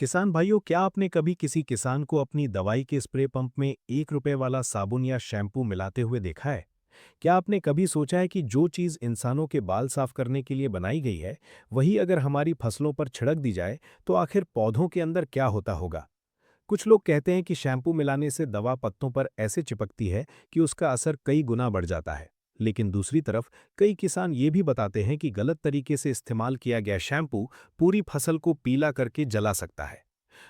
किसान भाइयों, क्या आपने कभी किसी किसान को अपनी दवाई के स्प्रे पंप में 1 रुपए वाला साबुन या शैम्पू मिलाते हुए देखा है? क्या आपने कभी सोचा है कि जो चीज़ इंसानों के बाल साफ करने के लिए बनाई गई है, वही अगर हमारी फसलों पर छिड़क दी जाए, तो आखिर पौधों के अंदर क्या होता होगा? कुछ लोग कहते हैं कि शैम्पू मिलाने से दवा पत्तों पर ऐसे चिपकती है कि उसका असर कई गुना बढ़ जाता है। लेकिन दूसरी तरफ कई किसान ये भी बताते हैं कि गलत तरीके से इस्तेमाल किया गया शैम्पू पूरी फसल को पीला करके जला सकता है।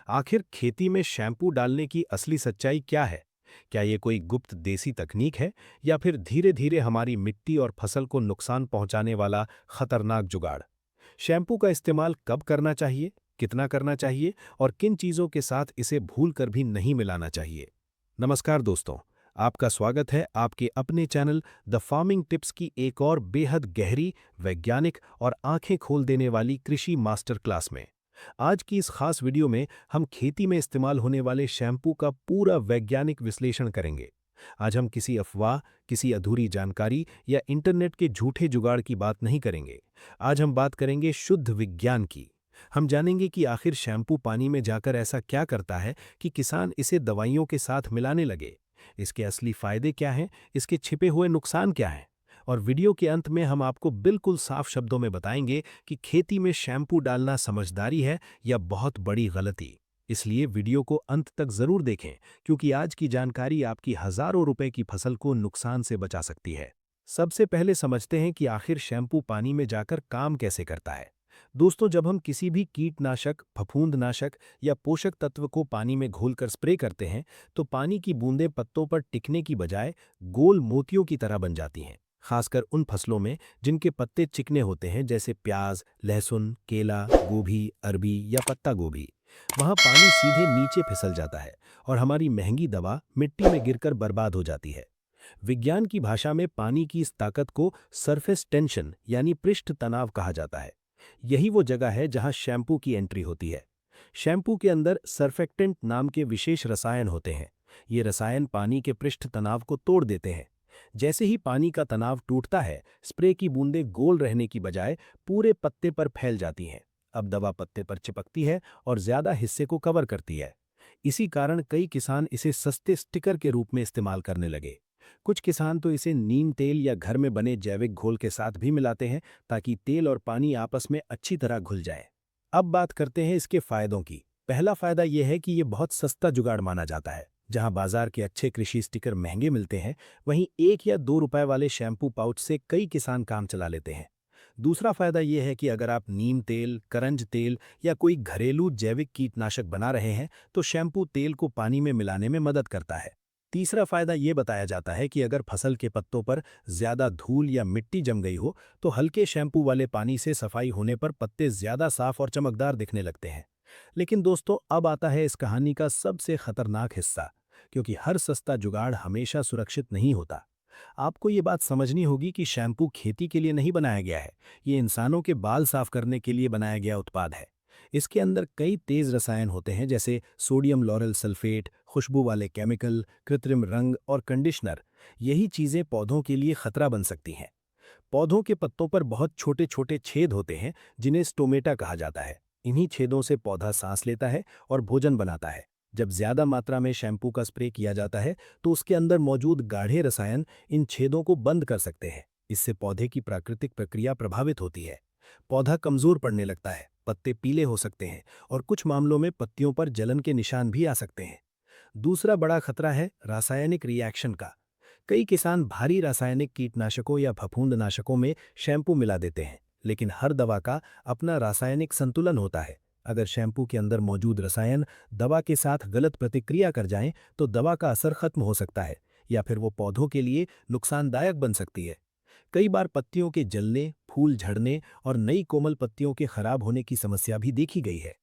आखिर खेती में शैम्पू डालने की असली सच्चाई क्या है? क्या ये कोई गुप्त देसी तकनीक है या फिर धीरे-धीरे हमारी मिट्टी और फसल को नुकसान पहुंचाने वाला खतरनाक जुगाड़? शैम्पू का इस्तेमाल कब करना चाहिए, कितना करना चाहिए और किन चीज़ों के साथ इसे भूल कर भी नहीं मिलाना चाहिए? नमस्कार दोस्तों, आपका स्वागत है आपके अपने चैनल द फार्मिंग टिप्स की एक और बेहद गहरी, वैज्ञानिक और आंखें खोल देने वाली कृषि मास्टर क्लास में। आज की इस खास वीडियो में हम खेती में इस्तेमाल होने वाले शैम्पू का पूरा वैज्ञानिक विश्लेषण करेंगे। आज हम किसी अफवाह, किसी अधूरी जानकारी या इंटरनेट के झूठे जुगाड़ की बात नहीं करेंगे। आज हम बात करेंगे शुद्ध विज्ञान की। हम जानेंगे कि आखिर शैम्पू पानी में जाकर ऐसा क्या करता है कि किसान इसे दवाइयों के साथ मिलाने लगे। इसके असली फायदे क्या हैं, इसके छिपे हुए नुकसान क्या हैं। और वीडियो के अंत में हम आपको बिल्कुल साफ शब्दों में बताएंगे कि खेती में शैम्पू डालना समझदारी है या बहुत बड़ी गलती। इसलिए वीडियो को अंत तक जरूर देखें, क्योंकि आज की जानकारी आपकी हजारों रुपए की फसल को नुकसान से बचा सकती है। सबसे पहले समझते हैं कि आखिर शैम्पू पानी में जाकर काम कैसे करता है। दोस्तों, जब हम किसी भी कीटनाशक, फफूंदनाशक या पोषक तत्व को पानी में घोलकर स्प्रे करते हैं, तो पानी की बूंदें पत्तों पर टिकने की बजाय गोल मोतियों की तरह बन जाती हैं। खासकर उन फसलों में जिनके पत्ते चिकने होते हैं, जैसे प्याज, लहसुन, केला, गोभी, अरबी या पत्ता गोभी। वहाँ पानी सीधे नीचे फिसल जाता है और हमारी महंगी दवा मिट्टी में गिरकर बर्बाद हो जाती है। विज्ञान की भाषा में पानी की इस ताकत को सरफेस टेंशन यानी पृष्ठ तनाव कहा जाता है। यही वो जगह है जहां शैम्पू की एंट्री होती है। शैम्पू के अंदर सरफेक्टेंट नाम के विशेष रसायन होते हैं। ये रसायन पानी के पृष्ठ तनाव को तोड़ देते हैं। जैसे ही पानी का तनाव टूटता है, स्प्रे की बूंदें गोल रहने की बजाय पूरे पत्ते पर फैल जाती हैं। अब दवा पत्ते पर चिपकती है और ज्यादा हिस्से को कवर करती है। इसी कारण कई किसान इसे सस्ते स्टिकर के रूप में इस्तेमाल करने लगे। कुछ किसान तो इसे नीम तेल या घर में बने जैविक घोल के साथ भी मिलाते हैं, ताकि तेल और पानी आपस में अच्छी तरह घुल जाए। अब बात करते हैं इसके फायदों की। पहला फायदा यह है कि यह बहुत सस्ता जुगाड़ माना जाता है। जहां बाजार के अच्छे कृषि स्टिकर महंगे मिलते हैं, वहीं 1 या 2 रुपए वाले शैम्पू पाउच से कई किसान काम चला लेते हैं। दूसरा फायदा यह है कि अगर आप नीम तेल, करंज तेल या कोई घरेलू जैविक कीटनाशक बना रहे हैं, तो शैम्पू तेल को पानी में मिलाने में मदद करता है। तीसरा फायदा ये बताया जाता है कि अगर फसल के पत्तों पर ज्यादा धूल या मिट्टी जम गई हो, तो हल्के शैम्पू वाले पानी से सफाई होने पर पत्ते ज्यादा साफ और चमकदार दिखने लगते हैं। लेकिन दोस्तों, अब आता है इस कहानी का सबसे खतरनाक हिस्सा, क्योंकि हर सस्ता जुगाड़ हमेशा सुरक्षित नहीं होता। आपको ये बात समझनी होगी कि शैम्पू खेती के लिए नहीं बनाया गया है। ये इंसानों के बाल साफ करने के लिए बनाया गया उत्पाद है। इसके अंदर कई तेज रसायन होते हैं, जैसे सोडियम लॉरेल सल्फेट, खुशबू वाले केमिकल, कृत्रिम रंग और कंडीशनर। यही चीजें पौधों के लिए खतरा बन सकती हैं। पौधों के पत्तों पर बहुत छोटे छोटे छेद होते हैं, जिन्हें स्टोमेटा कहा जाता है। इन्हीं छेदों से पौधा सांस लेता है और भोजन बनाता है। जब ज्यादा मात्रा में शैम्पू का स्प्रे किया जाता है, तो उसके अंदर मौजूद गाढ़े रसायन इन छेदों को बंद कर सकते हैं। इससे पौधे की प्राकृतिक प्रक्रिया प्रभावित होती है। पौधा कमजोर पड़ने लगता है, पत्ते पीले हो सकते हैं और कुछ मामलों में पत्तियों पर जलन के निशान भी आ सकते हैं। दूसरा बड़ा खतरा है रासायनिक रिएक्शन का। कई किसान भारी रासायनिक कीटनाशकों या फफूंदनाशकों में शैम्पू मिला देते हैं, लेकिन हर दवा का अपना रासायनिक संतुलन होता है। अगर शैम्पू के अंदर मौजूद रसायन दवा के साथ गलत प्रतिक्रिया कर जाएं, तो दवा का असर खत्म हो सकता है या फिर वो पौधों के लिए नुकसानदायक बन सकती है। कई बार पत्तियों के जलने, फूल झड़ने और नई कोमल पत्तियों के खराब होने की समस्या भी देखी गई है।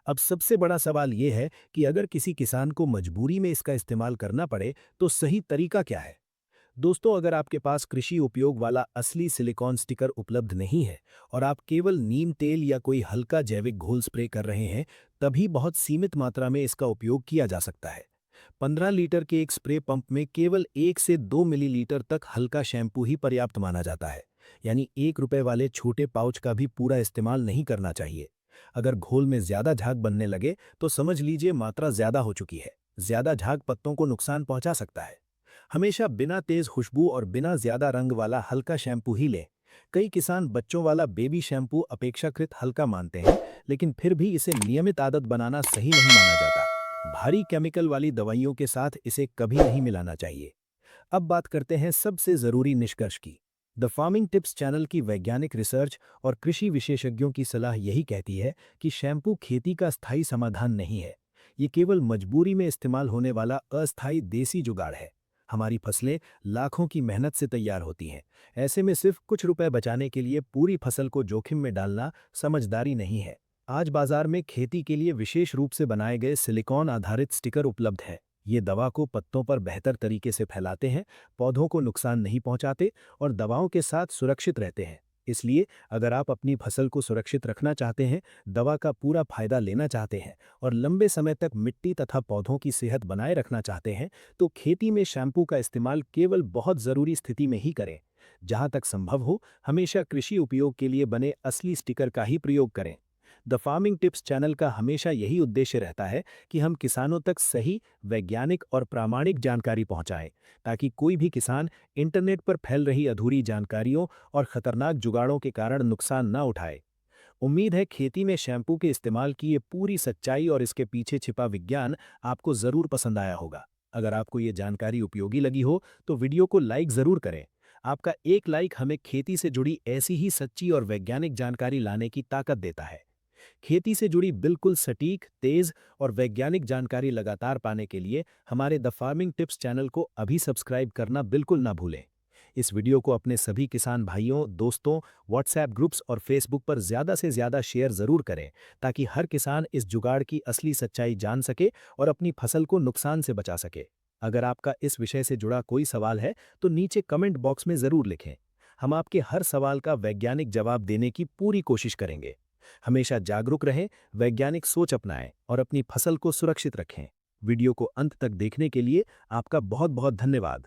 अब सबसे बड़ा सवाल ये है कि अगर किसी किसान को मजबूरी में इसका इस्तेमाल करना पड़े, तो सही तरीका क्या है? दोस्तों, अगर आपके पास कृषि उपयोग वाला असली सिलिकॉन स्टिकर उपलब्ध नहीं है और आप केवल नीम तेल या कोई हल्का जैविक घोल स्प्रे कर रहे हैं, तभी बहुत सीमित मात्रा में इसका उपयोग किया जा सकता है। 15 लीटर के एक स्प्रे पंप में केवल 1 से 2 मिलीलीटर तक हल्का शैम्पू ही पर्याप्त माना जाता है। यानी 1 रुपए वाले छोटे पाउच का भी पूरा इस्तेमाल नहीं करना चाहिए। अगर घोल में ज्यादा झाग बनने लगे तो समझ लीजिए मात्रा ज्यादा हो चुकी है। ज्यादा झाग पत्तों को नुकसान पहुंचा सकता है। हमेशा बिना तेज खुशबू और बिना ज्यादा रंग वाला हल्का शैम्पू ही लें। कई किसान बच्चों वाला बेबी शैम्पू अपेक्षाकृत हल्का मानते हैं, लेकिन फिर भी इसे नियमित आदत बनाना सही नहीं माना जाता। भारी केमिकल वाली दवाइयों के साथ इसे कभी नहीं मिलाना चाहिए। अब बात करते हैं सबसे जरूरी निष्कर्ष की। द फार्मिंग टिप्स चैनल की वैज्ञानिक रिसर्च और कृषि विशेषज्ञों की सलाह यही कहती है कि शैम्पू खेती का स्थायी समाधान नहीं है। ये केवल मजबूरी में इस्तेमाल होने वाला अस्थायी देसी जुगाड़ है। हमारी फसलें लाखों की मेहनत से तैयार होती हैं। ऐसे में सिर्फ कुछ रुपए बचाने के लिए पूरी फसल को जोखिम में डालना समझदारी नहीं है। आज बाजार में खेती के लिए विशेष रूप से बनाए गए सिलिकॉन आधारित स्टिकर उपलब्ध है। ये दवा को पत्तों पर बेहतर तरीके से फैलाते हैं, पौधों को नुकसान नहीं पहुंचाते और दवाओं के साथ सुरक्षित रहते हैं। इसलिए अगर आप अपनी फसल को सुरक्षित रखना चाहते हैं, दवा का पूरा फायदा लेना चाहते हैं और लंबे समय तक मिट्टी तथा पौधों की सेहत बनाए रखना चाहते हैं, तो खेती में शैम्पू का इस्तेमाल केवल बहुत ज़रूरी स्थिति में ही करें। जहां तक संभव हो, हमेशा कृषि उपयोग के लिए बने असली स्टिकर का ही प्रयोग करें। द फार्मिंग टिप्स चैनल का हमेशा यही उद्देश्य रहता है कि हम किसानों तक सही, वैज्ञानिक और प्रामाणिक जानकारी पहुंचाएं, ताकि कोई भी किसान इंटरनेट पर फैल रही अधूरी जानकारियों और खतरनाक जुगाड़ों के कारण नुकसान न उठाए। उम्मीद है खेती में शैम्पू के इस्तेमाल की ये पूरी सच्चाई और इसके पीछे छिपा विज्ञान आपको ज़रूर पसंद आया होगा। अगर आपको ये जानकारी उपयोगी लगी हो तो वीडियो को लाइक ज़रूर करें। आपका एक लाइक हमें खेती से जुड़ी ऐसी ही सच्ची और वैज्ञानिक जानकारी लाने की ताकत देता है। खेती से जुड़ी बिल्कुल सटीक, तेज और वैज्ञानिक जानकारी लगातार पाने के लिए हमारे द फार्मिंग टिप्स चैनल को अभी सब्सक्राइब करना बिल्कुल ना भूलें। इस वीडियो को अपने सभी किसान भाइयों, दोस्तों, व्हाट्सएप ग्रुप्स और फेसबुक पर ज़्यादा से ज़्यादा शेयर ज़रूर करें, ताकि हर किसान इस जुगाड़ की असली सच्चाई जान सके और अपनी फसल को नुकसान से बचा सके। अगर आपका इस विषय से जुड़ा कोई सवाल है तो नीचे कमेंट बॉक्स में ज़रूर लिखें। हम आपके हर सवाल का वैज्ञानिक जवाब देने की पूरी कोशिश करेंगे। हमेशा जागरूक रहें, वैज्ञानिक सोच अपनाएं और अपनी फसल को सुरक्षित रखें। वीडियो को अंत तक देखने के लिए आपका बहुत बहुत धन्यवाद।